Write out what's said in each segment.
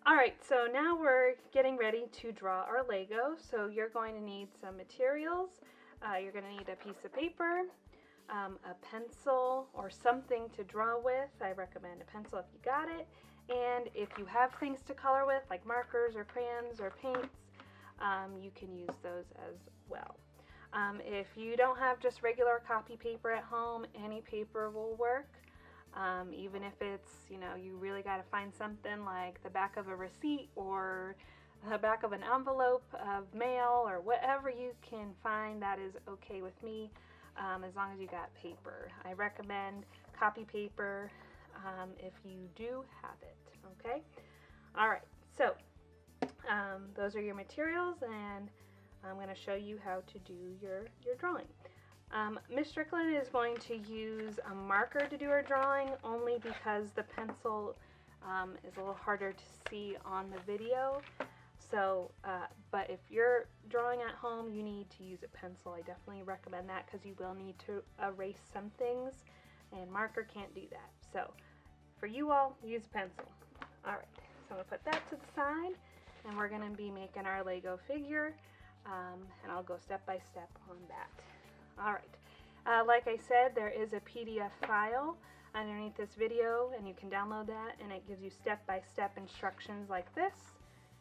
Alright, so now we're getting ready to draw our Lego. So you're going to need some materials. You're going to need a piece of paper, a pencil, or something to draw with. I recommend a pencil if you got it. And if you have things to color with, like markers or crayons or paints, you can use those as well. If you don't have just regular copy paper at home, any paper will work. Even if it's, you really got to find something like the back of a receipt or the back of an envelope of mail or whatever you can find, that is okay with me, as long as you got paper. I recommend copy paper if you do have it, okay? All right, so those are your materials, and I'm going to show you how to do your drawing. Ms. Strickland is going to use a marker to do her drawing only because the pencil is a little harder to see on the video. So, but if you're drawing at home, you need to use a pencil. I definitely recommend that because you will need to erase some things, and marker can't do that. So, for you all, use a pencil. Alright, so I'm going to put that to the side, and we're going to be making our Lego figure, and I'll go step by step on that. Alright, like I said, there is a PDF file underneath this video, and you can download that, and it gives you step-by-step instructions like this,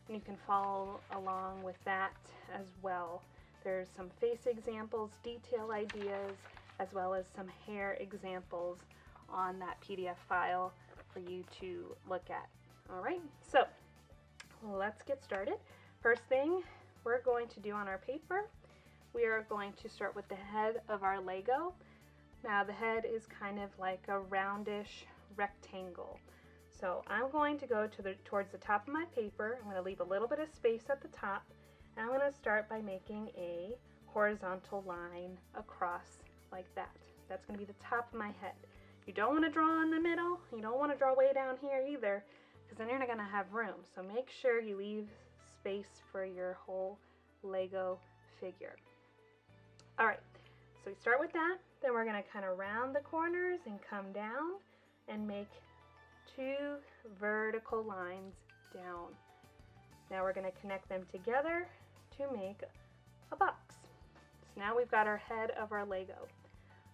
and you can follow along with that as well. There's some face examples, detail ideas, as well as some hair examples on that PDF file for you to look at. Alright, so let's get started. First thing we're going to do on our paper, we are going to start with the head of our Lego. Now the head is kind of like a roundish rectangle. So I'm going to go towards the top of my paper. I'm going to leave a little bit of space at the top, and I'm going to start by making a horizontal line across like that. That's going to be the top of my head. You don't want to draw in the middle. You don't want to draw way down here either, because then you're not going to have room. So make sure you leave space for your whole Lego figure. Alright, so we start with that, then we're going to kind of round the corners and come down and make two vertical lines down. Now we're going to connect them together to make a box. So now we've got our head of our Lego.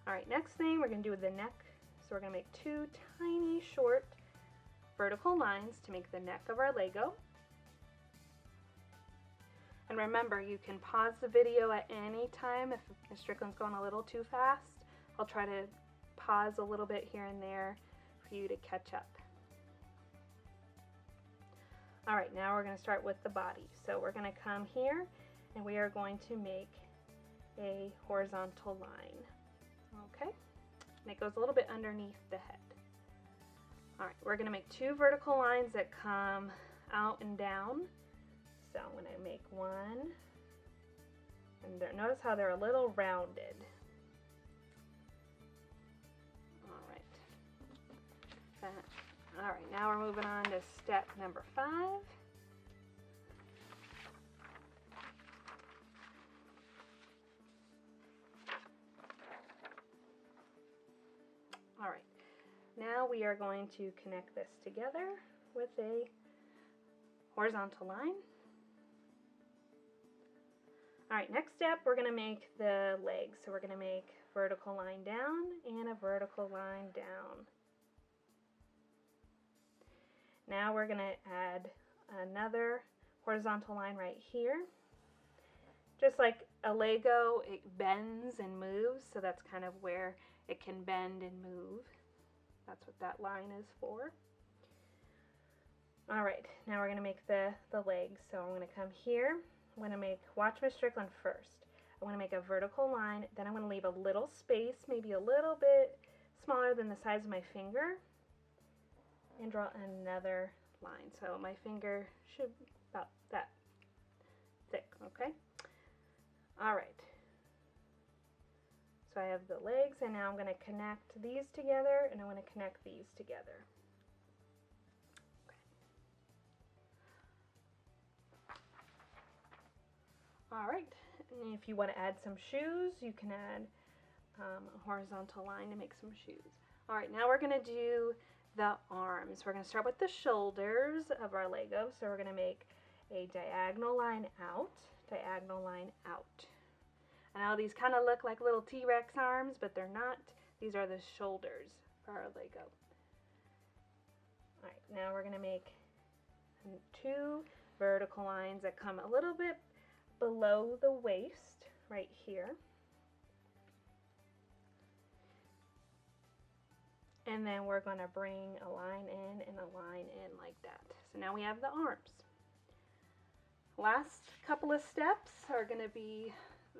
Alright, next thing we're going to do with the neck. So we're going to make two tiny short vertical lines to make the neck of our Lego. And remember, you can pause the video at any time if Ms. Strickland's going a little too fast. I'll try to pause a little bit here and there for you to catch up. Alright, now we're going to start with the body. So we're going to come here and we are going to make a horizontal line. Okay? And it goes a little bit underneath the head. Alright, we're going to make two vertical lines that come out and down. So I'm going to make one, and notice how they're a little rounded. Alright, now we're moving on to step number 5. Alright, now we are going to connect this together with a horizontal line. Alright, next step, we're going to make the legs. So we're going to make vertical line down and a vertical line down. Now we're going to add another horizontal line right here. Just like a Lego, it bends and moves, so that's kind of where it can bend and move. That's what that line is for. Alright, now we're going to make the legs. So I'm going to come here. I'm going to watch Ms. Strickland first. I'm going to make a vertical line, then I'm going to leave a little space, maybe a little bit smaller than the size of my finger, and draw another line. So my finger should be about that thick, okay? Alright. So I have the legs, and now I'm going to connect these together, and I'm going to connect these together. Alright, and if you want to add some shoes, you can add a horizontal line to make some shoes. Alright, now we're going to do the arms. We're going to start with the shoulders of our Lego. So we're going to make a diagonal line out, diagonal line out. I know these kind of look like little T-Rex arms, but they're not. These are the shoulders for our Lego. Alright, now we're going to make 2 vertical lines that come a little bit below the waist, right here. And then we're going to bring a line in and a line in like that. So now we have the arms. Last couple of steps are going to be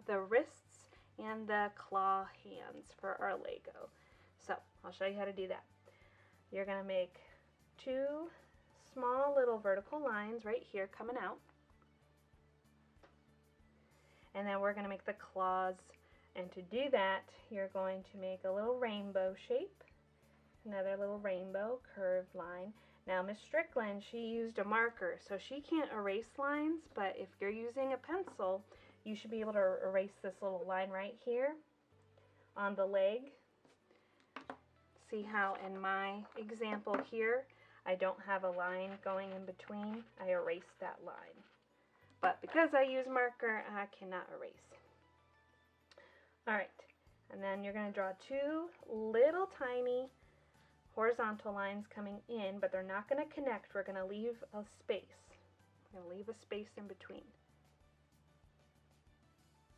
the wrists and the claw hands for our Lego. So I'll show you how to do that. You're going to make 2 small little vertical lines right here coming out. And then we're going to make the claws. And to do that, you're going to make a little rainbow shape. Another little rainbow curved line. Now Ms. Strickland, she used a marker, so she can't erase lines, but if you're using a pencil, you should be able to erase this little line right here on the leg. See how in my example here, I don't have a line going in between. I erased that line. But because I use marker, I cannot erase. Alright, and then you're going to draw 2 little tiny horizontal lines coming in, but they're not going to connect. We're going to leave a space. We're going to leave a space in between.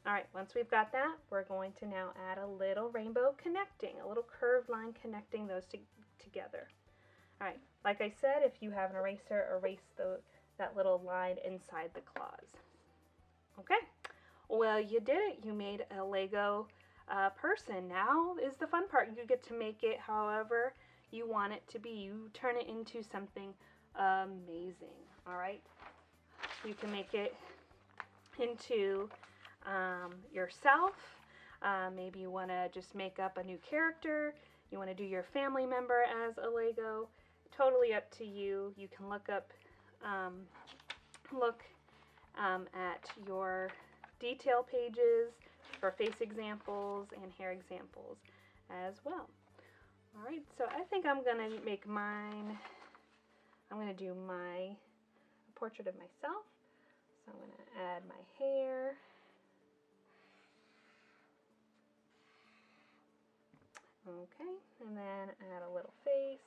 Alright, once we've got that, we're going to now add a little rainbow connecting, a little curved line connecting those together. Alright, like I said, if you have an eraser, erase that little line inside the claws. Okay, well you did it. You made a Lego person. Now is the fun part. You get to make it however you want it to be. You turn it into something amazing. Alright, you can make it into yourself. Maybe you want to just make up a new character. You want to do your family member as a Lego. Totally up to you. You can look up, at your detail pages for face examples and hair examples as well. Alright, so I think I'm going to make mine, I'm going to do my portrait of myself. So I'm going to add my hair. Okay, and then add a little face.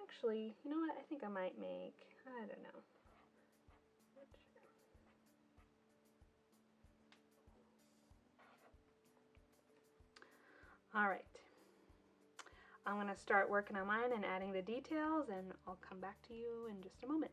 Actually, you know what? I think I might make, I don't know. Alright, I'm going to start working on mine and adding the details, and I'll come back to you in just a moment.